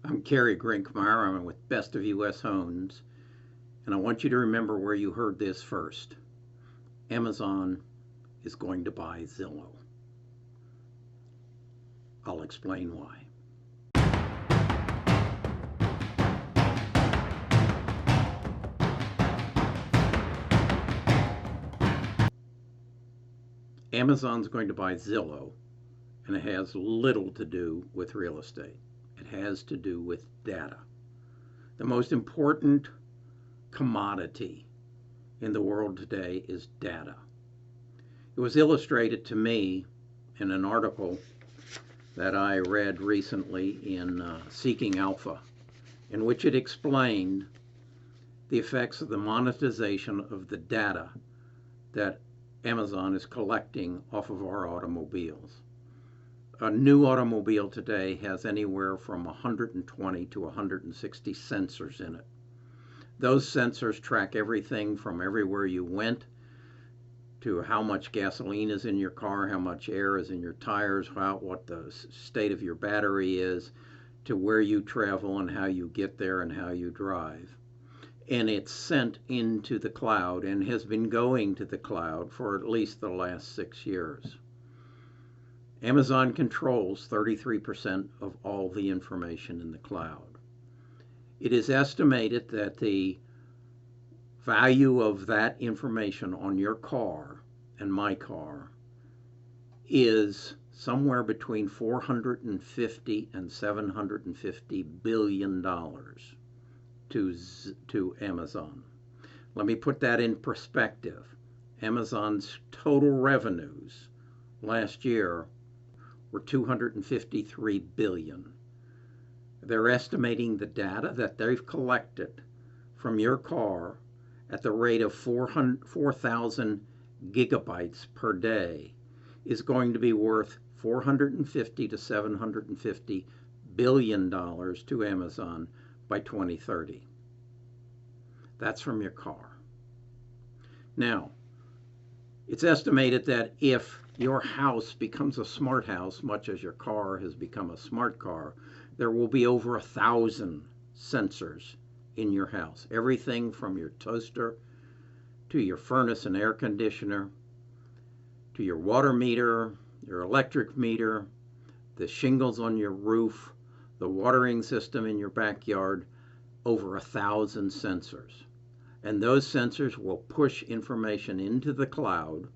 I'm Kerry Grinkmeyer. I'm with Best of US Homes, and I want you to remember where you heard this first. Amazon is going to buy Zillow. I'll explain why. Amazon's going to buy Zillow, and it has little to do with real estate. It has to do with data. The most important commodity in the world today is data. It was illustrated to me in an article that I read recently in Seeking Alpha, in which it explained the effects of the monetization of the data that Amazon is collecting off of our automobiles. A new automobile today has anywhere from 120 to 160 sensors in it. Those sensors track everything from everywhere you went to how much gasoline is in your car, how much air is in your tires, what the state of your battery is, to where you travel and how you get there and how you drive. And it's sent into the cloud and has been going to the cloud for at least the last 6 years. Amazon controls 33% of all the information in the cloud. It is estimated that the value of that information on your car and my car is somewhere between 450 and 750 billion dollars to Amazon. Let me put that in perspective. Amazon's total revenues last year were 253 billion. They're estimating the data that they've collected from your car at the rate of 4,000 gigabytes per day is going to be worth 450 to 750 billion dollars to Amazon by 2030. That's from your car. Now, it's estimated that if your house becomes a smart house, much as your car has become a smart car, there will be over 1,000 sensors in your house. Everything from your toaster to your furnace and air conditioner, to your water meter, your electric meter, the shingles on your roof, the watering system in your backyard, over 1,000 sensors. And those sensors will push information into the cloud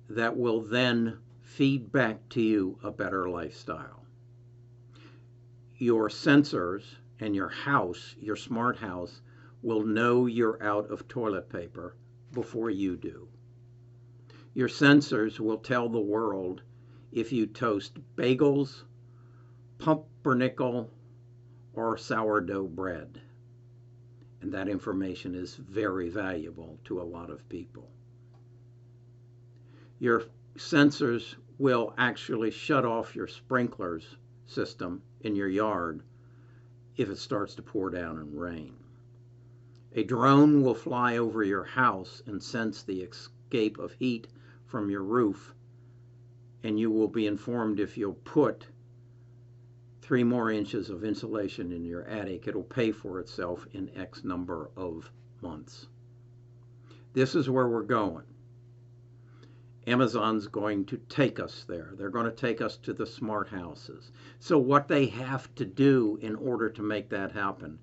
that will then feed back to you a better lifestyle. Your sensors and your house, your smart house, will know you're out of toilet paper before you do. Your sensors will tell the world if you toast bagels, pumpernickel, or sourdough bread. And that information is very valuable to a lot of people. Your sensors will actually shut off your sprinklers system in your yard if it starts to pour down and rain. A drone will fly over your house and sense the escape of heat from your roof, and you will be informed if you'll put 3 more inches of insulation in your attic. It'll pay for itself in X number of months. This is where we're going. Amazon's going to take us there. They're going to take us to the smart houses. So what they have to do in order to make that happen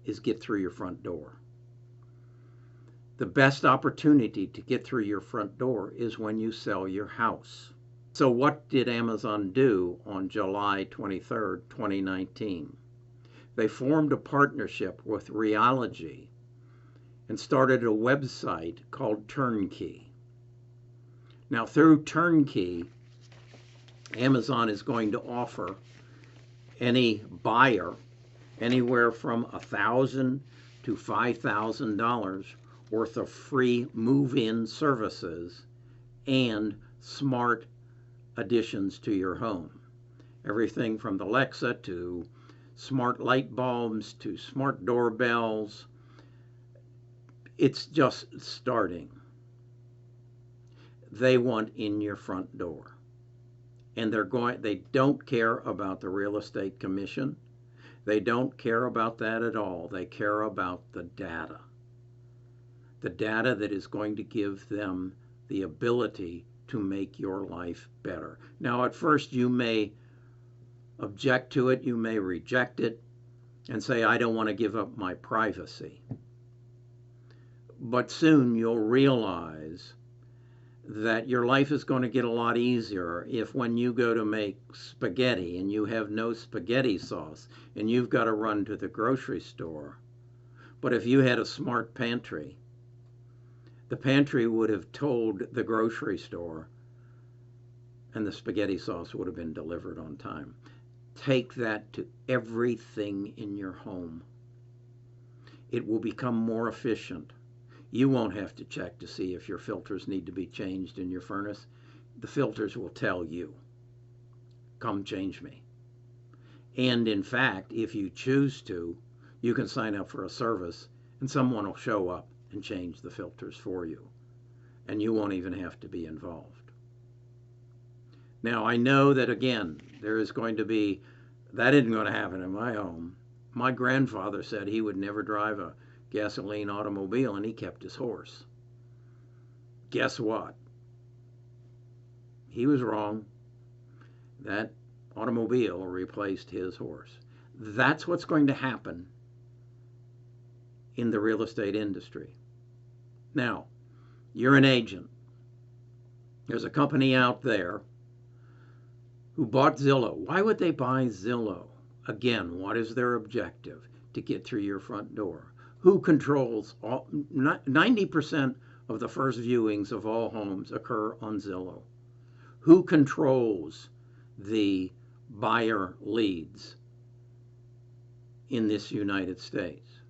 is get through your front door. The best opportunity to get through your front door is when you sell your house. So what did Amazon do on July 23rd, 2019? They formed a partnership with Realogy and started a website called Turnkey. Now, through Turnkey, Amazon is going to offer any buyer anywhere from $1,000 to $5,000 worth of free move-in services and smart additions to your home. Everything from the Alexa to smart light bulbs to smart doorbells. It's just starting. They want in your front door. And they don't care about the real estate commission. They don't care about that at all. They care about the data that is going to give them the ability to make your life better. Now, at first, you may object to it, you may reject it, and say, I don't want to give up my privacy. But soon you'll realize that your life is going to get a lot easier if when you go to make spaghetti and you have no spaghetti sauce and you've got to run to the grocery store. But if you had a smart pantry, the pantry would have told the grocery store and the spaghetti sauce would have been delivered on time. Take that to everything in your home. It will become more efficient. You won't have to check to see if your filters need to be changed in your furnace. The filters will tell you, come change me. And in fact, if you choose to, you can sign up for a service and someone will show up and change the filters for you. And you won't even have to be involved. Now, I know that, again, there is going to be, that isn't going to happen in my home. My grandfather said he would never drive a gasoline automobile, and he kept his horse. Guess what? He was wrong. That automobile replaced his horse. That's what's going to happen in the real estate industry. Now, you're an agent. There's a company out there who bought Zillow. Why would they buy Zillow? Again, what is their objective? To get through your front door. Who controls 90% of the first viewings of all homes occur on Zillow? Who controls the buyer leads in this United States?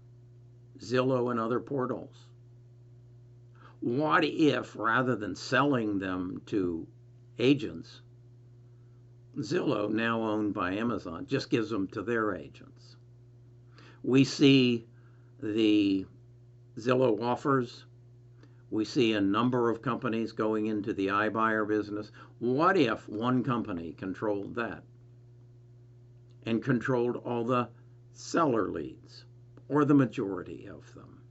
Zillow and other portals. What if, rather than selling them to agents, Zillow, now owned by Amazon, just gives them to their agents? We see the Zillow offers. We see a number of companies going into the iBuyer business. What if one company controlled that and controlled all the seller leads, or the majority of them?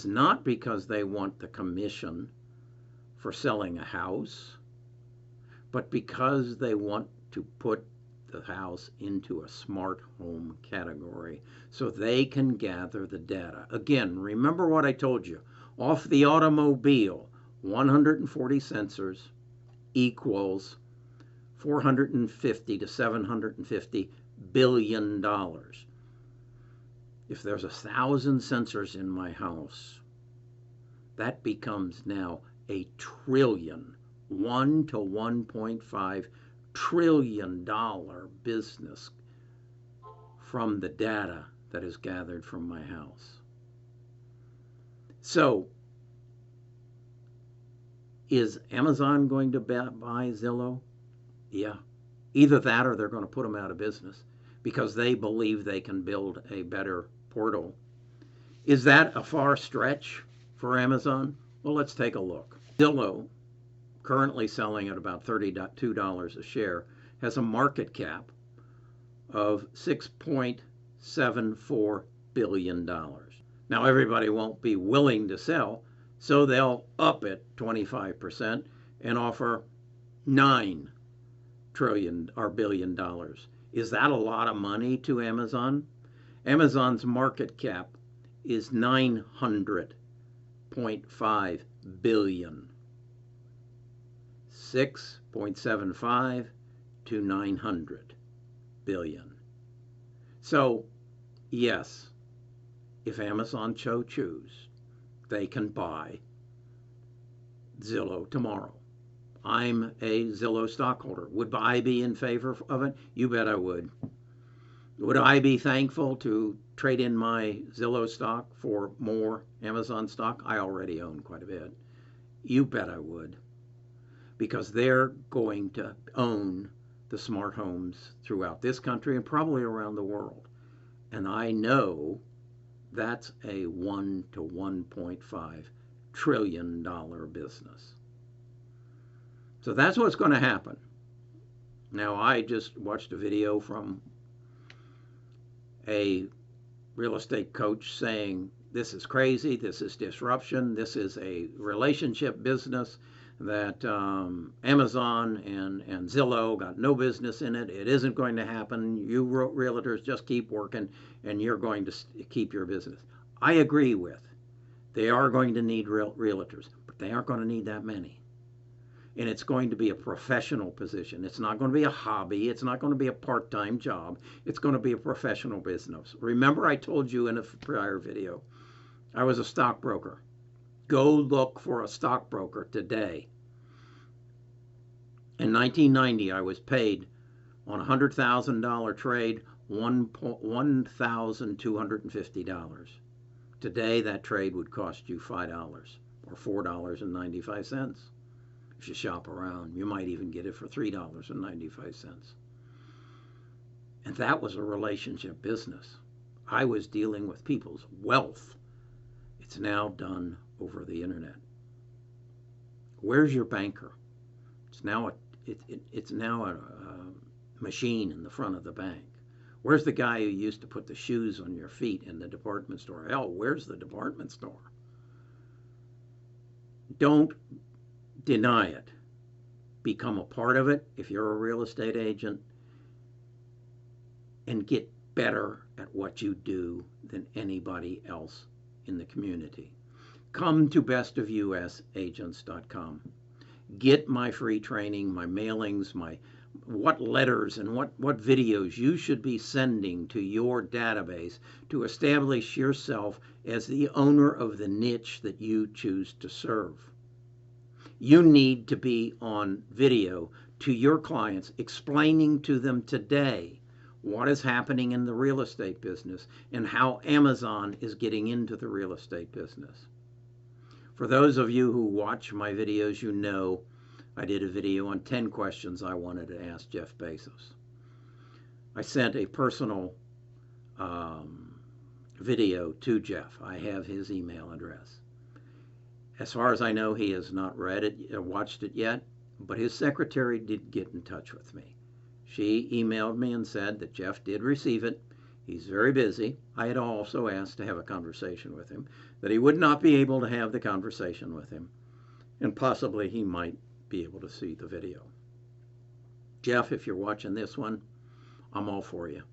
Not because they want the commission for selling a house, but because they want to put the house into a smart home category so they can gather the data. Again, remember what I told you. Off the automobile, 140 sensors equals $450 to $750 billion. If there's 1,000 sensors in my house, that becomes now a trillion, 1 to 1.5 trillion dollar business from the data that is gathered from my house. So, is Amazon going to buy Zillow? Yeah. Either that or they're going to put them out of business because they believe they can build a better portal. Is that a far stretch for Amazon? Well, let's take a look. Zillow, currently selling at about $32 a share, has a market cap of $6.74 billion. Now, everybody won't be willing to sell, so they'll up it 25% and offer $9 billion. Is that a lot of money to Amazon? Amazon's market cap is $900.5 billion. 6.75 to 900 billion. So, yes, if Amazon choose, they can buy Zillow tomorrow. I'm a Zillow stockholder. Would I be in favor of it? You bet I would. Would I be thankful to trade in my Zillow stock for more Amazon stock? I already own quite a bit. You bet I would. Because they're going to own the smart homes throughout this country and probably around the world. And I know that's a 1 to 1.5 trillion dollar business. So that's what's going to happen. Now, I just watched a video from a real estate coach saying, this is crazy, this is disruption, this is a relationship business that Amazon and Zillow got no business in it. It isn't going to happen. You realtors just keep working and you're going to keep your business. I agree with. They are going to need realtors, but they aren't going to need that many. And it's going to be a professional position. It's not going to be a hobby. It's not going to be a part-time job. It's going to be a professional business. Remember, I told you in a prior video, I was a stockbroker. Go look for a stockbroker today. In 1990, I was paid on a $100,000 trade $1,250. Today, that trade would cost you $5 or $4.95. If you shop around, you might even get it for $3.95. And that was a relationship business. I was dealing with people's wealth. It's now done over the internet. Where's your banker? It's now a machine in the front of the bank. Where's the guy who used to put the shoes on your feet in the department store? Hell, where's the department store? Don't deny it. Become a part of it if you're a real estate agent, and get better at what you do than anybody else in the community. Come to bestofusagents.com. Get my free training, my mailings, what letters and what videos you should be sending to your database to establish yourself as the owner of the niche that you choose to serve. You need to be on video to your clients, explaining to them today what is happening in the real estate business and how Amazon is getting into the real estate business. For those of you who watch my videos, you know I did a video on 10 questions I wanted to ask Jeff Bezos. I sent a personal video to Jeff. I have his email address. As far as I know, he has not read it or watched it yet, but his secretary did get in touch with me. She emailed me and said that Jeff did receive it. He's very busy. I had also asked to have a conversation with him, that he would not be able to have the conversation with him, and possibly he might be able to see the video. Jeff, if you're watching this one, I'm all for you.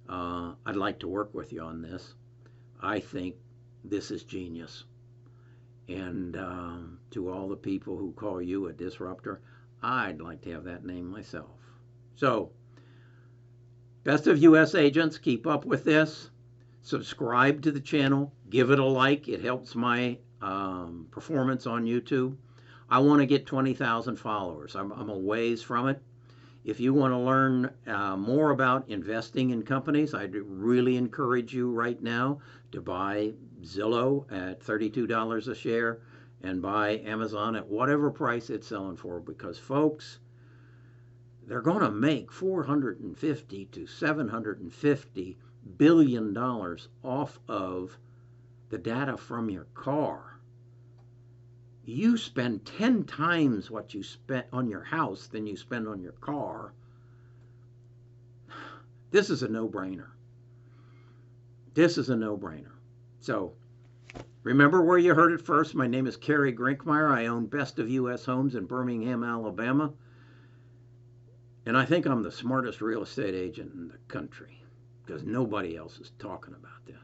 I'd like to work with you on this. I think this is genius. And to all the people who call you a disruptor, I'd like to have that name myself. So, Best of US Agents, keep up with this. Subscribe to the channel. Give it a like. It helps my performance on YouTube. I want to get 20,000 followers. I'm a ways from it. If you want to learn more about investing in companies, I'd really encourage you right now to buy Zillow at $32 a share and buy Amazon at whatever price it's selling for, because folks, they're going to make $450 to $750 billion off of the data from your car. You spend 10 times what you spent on your house than you spend on your car. This is a no-brainer. This is a no-brainer. So, remember where you heard it first. My name is Kerry Grinkmeyer. I own Best of US Homes in Birmingham, Alabama. And I think I'm the smartest real estate agent in the country, because nobody else is talking about this.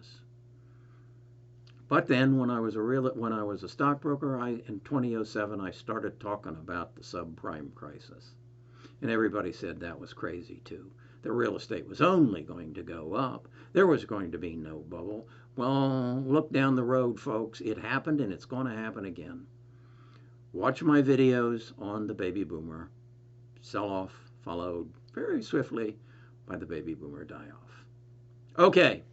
But then when I was a stockbroker, in 2007, I started talking about the subprime crisis. And everybody said that was crazy too. The real estate was only going to go up. There was going to be no bubble. Well, look down the road, folks. It happened, and it's going to happen again. Watch my videos on the baby boomer sell-off, followed very swiftly by the baby boomer die-off. Okay,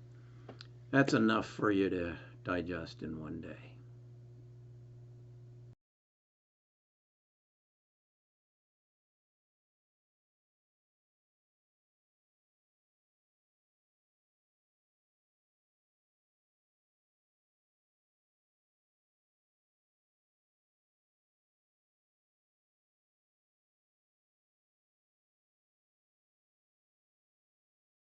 that's enough for you to digest in one day.